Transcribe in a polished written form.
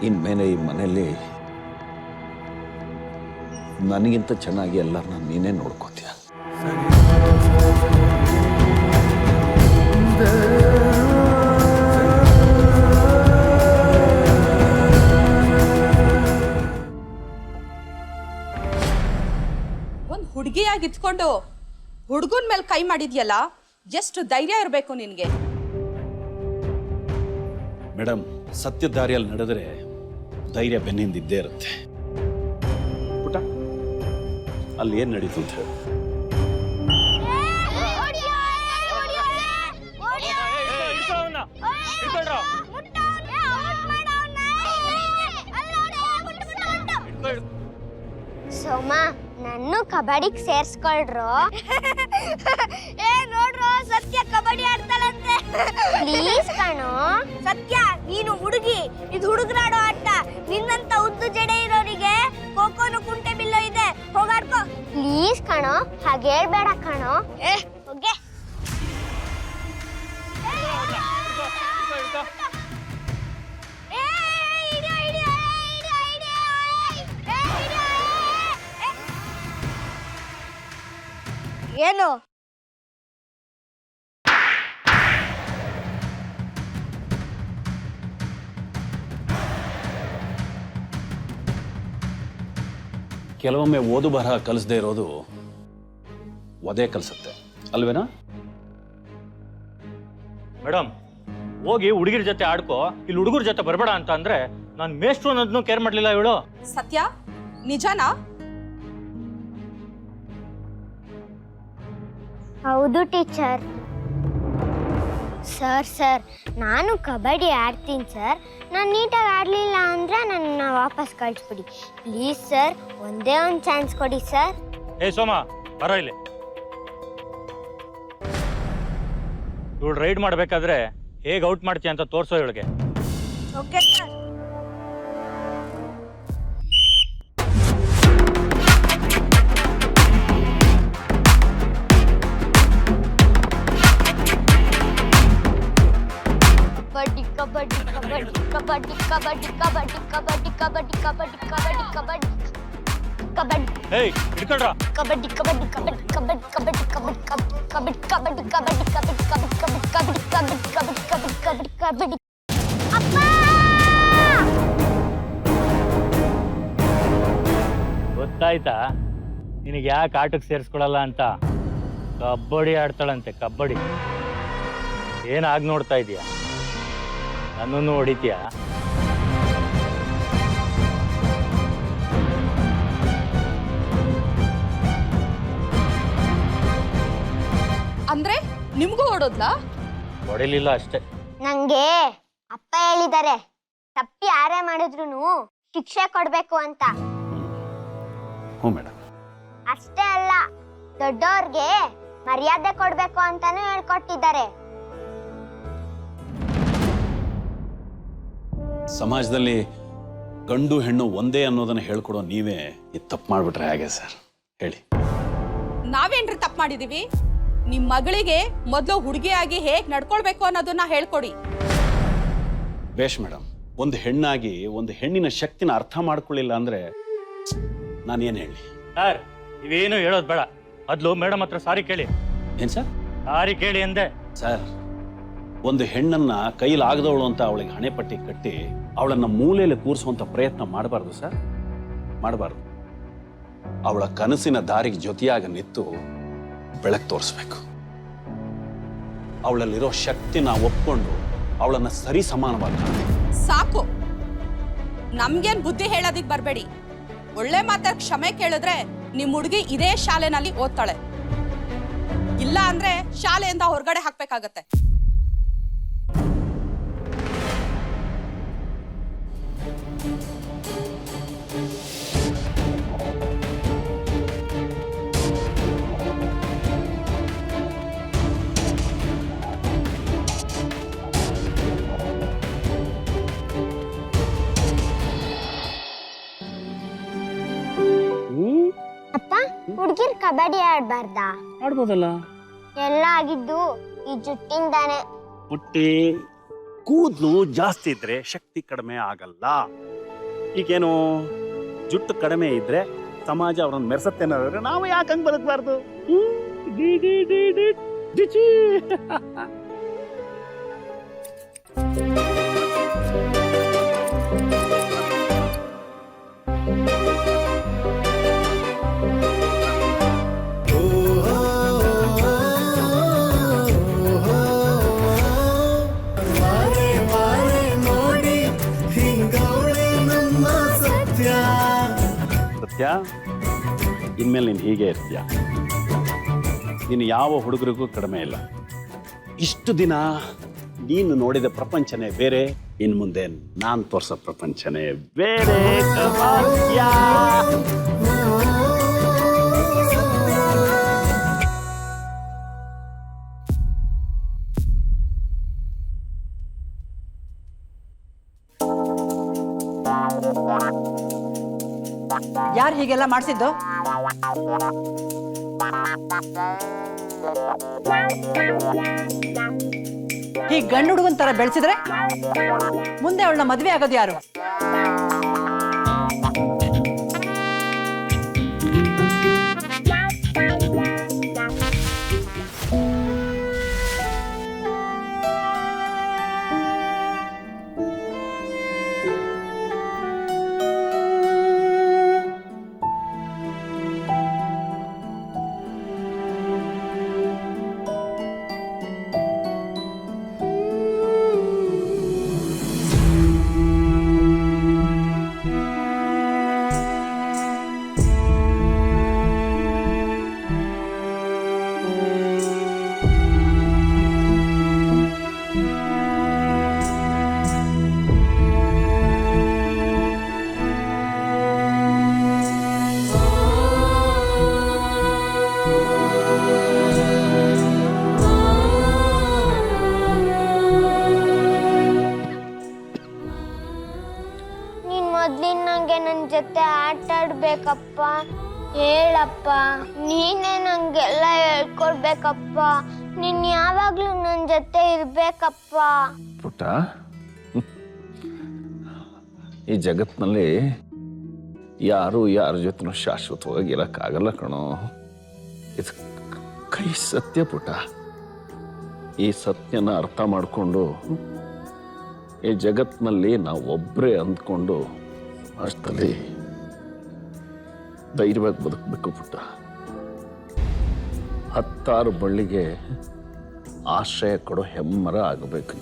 ಇನ್ಮೇಲೆ ಈ ಮನೆಯಲ್ಲಿ ನನಗಿಂತ ಚೆನ್ನಾಗಿ ಎಲ್ಲರನ್ನ ನೀನೇ ನೋಡ್ಕೋತೀಯ. ಒಂದು ಹುಡುಗಿಯಾಗಿ ಇದ್ಕೊಂಡು ಹುಡುಗನ ಮೇಲೆ ಕೈ ಮಾಡಿದ್ಯಲ್ಲ, ಎಷ್ಟು ಧೈರ್ಯ ಇರಬೇಕು ನಿನಗೆ. ಮೇಡಮ್, ಸತ್ಯ ದಾರಿಯಲ್ಲಿ ನಡೆದರೆ ಧೈರ್ಯ ಬೆನ್ನಿಂದಿದ್ದೇ ಇರುತ್ತೆ. ಪುಟ, ಅಲ್ಲಿ ಏನು ನಡೀತು ಅಂತ ಹೇಳಿ. ಸೋಮ, ನನ್ನ ಕಬಡ್ಡಿಗೆ ಸೇರ್ಸ್ಕೊಳ್ರು. ನೋಡ್ರು, ಸತ್ಯ ಕಬಡ್ಡಿ ಆಡ್ತಾಳಂತೆ. ಪ್ಲೀಸ್ ಕಣೋ. ಸತ್ಯ, ನೀನು ಹುಡುಗಿ, ಇದು ಹುಡುಗರಾಡೋ ಆಟ. ನಿನ್ನಂತ ಉದ್ದು ಜಡೆ ಇರೋರಿಗೆ ಖೋಖೋನು ಕುಂಟೆ ಬಿಲ್ಲೋ ಇದೆ, ಹೋಗಾಡ್ಕೋ. ಪ್ಲೀಸ್ ಕಣೋ, ಹಾಗೆ ಹೇಳ್ಬೇಡ ಕಣೋ. ಹೋಗೆ. ಏನು? ಕೆಲವೊಮ್ಮೆ ಓದು ಬರಹ ಕಲಿಸದೇ ಇರೋದು ಒದೆ ಕಲಿಸುತ್ತೆ ಅಲ್ವೇನಾ? ಮೇಡಮ್, ಹೋಗಿ ಹುಡುಗಿರ ಜೊತೆ ಆಡ್ಕೋ, ಇಲ್ಲಿ ಹುಡುಗರ ಜೊತೆ ಬರಬೇಡ ಅಂತ ಅಂದ್ರೆ ನಾನು ಮೇಷ್ಟ್ರು ಅನ್ನೋದನ್ನು ಕೇರ್ ಮಾಡ್ಲಿಲ್ಲ ಇವಳು. ಸತ್ಯ, ನಿಜನಾ? ಹೌದು ಟೀಚರ್. ಸರ್ ನಾನು ಕಬಡ್ಡಿ ಆಡ್ತೀನಿ ಸರ್. ನಾನು ನೀಟಾಗಿ ಆಡಲಿಲ್ಲ ಅಂದರೆ ನನ್ನ ವಾಪಸ್ ಕಳಿಸ್ಬಿಡಿ ಪ್ಲೀಸ್ ಸರ್. ಒಂದೇ ಒಂದು ಚಾನ್ಸ್ ಕೊಡಿ ಸರ್. ಏ ಸೋಮ, ಬರೋ ಇಲ್ಲಿ. ಇವಳು ರೈಡ್ ಮಾಡಬೇಕಾದ್ರೆ ಹೇಗೆ ಔಟ್ ಮಾಡ್ತೀಯ ಅಂತ ತೋರಿಸೋ ಇವಳಿಗೆ. Okay sir. ಕಬಡ್ಡಿ ಕಬಡ್ಡಿ ಕಬಡ್ಡಿ ಕಬಡ್ಡಿ ಕಬಡ್ಡಿ ಕಬಡ್ಡಿ ಕಬಡ್ಡಿ ಕಬಡ್ಡಿ ಕಬಡ್ಡಿ ಕಬಡ್ಡಿ ಕಬಡ್ಡಿ. ಏಯ್, ಹಿಡ್ಕೊಳ್ರ. ಕಬಡ್ಡಿ ಕಬಡ್ಡಿ ಕಬಡ್ಡಿ ಕಬಡ್ಡಿ ಕಬಡ್ಡಿ ಕಬಡ್ಡಿ ಕಬಡ್ಡಿ ಕಬಡ್ಡಿ ಕಬಡ್ಡಿ ಕಬಡ್ಡಿ ಕಬಡ್ಡಿ ಕಬಡ್ಡಿ ಕಬಡ್ಡಿ ಕಬಡ್ಡಿ ಕಬಡ್ಡಿ ಕಬಡ್ಡಿ ಕಬಡ್ಡಿ. ಅಪ್ಪ! ಗೊತ್ತಾಯ್ತಾ ನಿನಗೆ ಯಾಕೆ ಆಟಕ್ಕೆ ಸೇರಿಸ್ಕೊಳಲ್ಲ ಅಂತ? ಕಬಡ್ಡಿ ಆಡ್ತಾಳಂತೆ, ಕಬಡ್ಡಿ. ಏನಾಗಿ ನೋಡ್ತಾ ಇದೀಯಾ? ನನ್ನನ್ನು ಹೊಡಿತೀಯಾ? ಅಂದ್ರೆ ನಿಮ್ಗೂ ಓಡೋದ್ಲಾ? ಹೊಡಿಲಿಲ್ಲ ಅಷ್ಟೇ. ನಂಗೆ ಅಪ್ಪ ಹೇಳಿದ್ದಾರೆ, ತಪ್ಪಿ ಯಾರೇ ಮಾಡಿದ್ರು ಶಿಕ್ಷೆ ಕೊಡ್ಬೇಕು ಅಂತ. ಹ್ಞೂ ಮೇಡಮ್. ಅಷ್ಟೇ ಅಲ್ಲ, ದೊಡ್ಡವ್ರಿಗೆ ಮರ್ಯಾದೆ ಕೊಡ್ಬೇಕು ಅಂತಾನೂ ಹೇಳ್ಕೊಟ್ಟಿದ್ದಾರೆ. ಸಮಾಜದಲ್ಲಿ ಗಂಡು ಹೆಣ್ಣು ಒಂದೇ ಅನ್ನೋದನ್ನ ಹೇಳ್ಕೊಡೋ ನೀವೇ ಇದು ತಪ್ಪು ಮಾಡ್ಬಿಟ್ರೆ ಹೇಗೆ ಸರ್? ಹೇಳಿ. ನಾವೇನ್ರಿ ತಪ್ಪು ಮಾಡಿದೀವಿ? ನಿಮ್ ಮಗಳಿಗೆ ಮೊದಲು ಹುಡುಗಿಯಾಗಿ ಹೇಗ್ ನಡ್ಕೊಳ್ಬೇಕು ಅನ್ನೋದನ್ನ ಹೇಳ್ಕೊಡಿ. ಬೇಷ್ ಮೇಡಮ್. ಒಂದು ಹೆಣ್ಣಾಗಿ ಒಂದು ಹೆಣ್ಣಿನ ಶಕ್ತಿನ ಅರ್ಥ ಮಾಡ್ಕೊಳ್ಳಿಲ್ಲ ಅಂದ್ರೆ ನಾನೇನು ಹೇಳಿ? ಸರ್, ಇವೇನು ಹೇಳೋದು ಬೇಡ. ಮೊದಲು ಮೇಡಮ್ ಹತ್ರ ಸಾರಿ ಕೇಳಿ. ಏನ್ ಸರ್? ಸಾರಿ ಕೇಳಿ ಅಂದೆ. ಸರ್, ಒಂದು ಹೆಣ್ಣನ್ನ ಕೈಲಾಗದವಳು ಅಂತ ಅವಳಿಗೆ ಹಣೆಪಟ್ಟಿ ಕಟ್ಟಿ ಅವಳನ್ನ ಮೂಲೆಯಲ್ಲಿ ಕೂರಿಸುವಂತ ಪ್ರಯತ್ನ ಮಾಡಬಾರ್ದು ಸರ್, ಮಾಡಬಾರ್ದು. ಅವಳ ಕನಸಿನ ದಾರಿಗೆ ಜೊತೆಯಾಗಿ ನಿಂತು ಬೆಳಕು ತೋರಿಸ್ಬೇಕು. ಅವಳಲ್ಲಿರೋ ಶಕ್ತಿನ ಒಪ್ಕೊಂಡು ಅವಳನ್ನ ಸರಿ ಸಮಾನವಾಗಿ ಸಾಕು. ನಮ್ಗೇನ್ ಬುದ್ಧಿ ಹೇಳೋದಿಕ್ ಬರ್ಬೇಡಿ. ಒಳ್ಳೆ ಮಾತಾಗ ಕ್ಷಮೆ ಕೇಳಿದ್ರೆ ನಿಮ್ ಹುಡುಗಿ ಇದೇ ಶಾಲೆನಲ್ಲಿ ಓದ್ತಾಳೆ. ಇಲ್ಲ ಅಂದ್ರೆ ಶಾಲೆಯಿಂದ ಹೊರಗಡೆ ಹಾಕ್ಬೇಕಾಗತ್ತೆ. ಅಪ್ಪ, ಹುಡುಗಿರ್ ಕಬಡ್ಡಿ ಆಡ್ಬಾರ್ದಾ? ಆಡ್ಬೋದಲ್ಲ. ಎಲ್ಲ ಆಗಿದ್ದು ಈ ಜುಟ್ಟಿಂದಾನೆ. ಪುಟ್ಟಿ, ಕೂದಲು ಜಾಸ್ತಿ ಇದ್ರೆ ಶಕ್ತಿ ಕಡಿಮೆ ಆಗಲ್ಲ. ಈಗೇನು ಜುಟ್ಟು ಕಡಿಮೆ ಇದ್ರೆ ಸಮಾಜ ಅವ್ರನ್ನ ಮೆರೆಸತ್ತೇನಾದ್ರೆ ನಾವು ಯಾಕೆ ಹಂಗೆ ಬದುಕಬಾರ್ದು? ಸತ್ಯ, ಇನ್ಮೇಲೆ ನೀನು ಹೀಗೆ ಇರ್ತೀಯ. ನೀನು ಯಾವ ಹುಡುಗರಿಗೂ ಕಡಿಮೆ ಇಲ್ಲ. ಇಷ್ಟು ದಿನ ನೀನು ನೋಡಿದ ಪ್ರಪಂಚನೇ ಬೇರೆ, ಇನ್ನು ಮುಂದೆ ನಾನು ತೋರಿಸೋ ಪ್ರಪಂಚನೇ ಬೇರೆ. ಯಾರು ಹೀಗೆಲ್ಲ ಮಾಡಿಸಿದ್ದು? ಈ ಗಂಡು ಹುಡುಗನ್ ತರ ಬೆಳೆಸಿದ್ರೆ ಮುಂದೆ ಅವಳನ್ನ ಮದ್ವೆ ಆಗೋದು ಯಾರು? ಮೊದ್ಲಿನಂಗೆ ನನ್ನ ಜೊತೆ ಆಟ ಆಡ್ಬೇಕಪ್ಪ. ಹೇಳಪ್ಪ, ನೀನೇ ನಂಗೆಲ್ಲ ಹೇಳ್ಕೊಡ್ಬೇಕಪ್ಪ. ನೀನ್ ಯಾವಾಗ್ಲೂ ನನ್ನ ಜೊತೆ ಇರ್ಬೇಕಪ್ಪ. ಪುಟ್ಟ, ಈ ಜಗತ್ತಿನಲ್ಲಿ ಯಾರು ಯಾರ ಜೊತೆ ಶಾಶ್ವತವಾಗಿ ಇರಕ್ಕಾಗಲ್ಲ ಕಣೋ. ಇದು ಕೈ ಸತ್ಯ ಪುಟ್ಟ. ಈ ಸತ್ಯನ ಅರ್ಥ ಮಾಡಿಕೊಂಡು ಈ ಜಗತ್ತಿನಲ್ಲಿ ನಾವು ಒಬ್ಬರೇ ಅಂದ್ಕೊಂಡು ಅಷ್ಟರಲ್ಲಿ ಧೈರ್ಯವಾಗಿ ಬದುಕಬೇಕು ಪುಟ್ಟ. 10 ಬಳ್ಳಿಗೆ ಆಶ್ರಯ ಕೊಡೋ ಹೆಮ್ಮರ ಆಗಬೇಕು.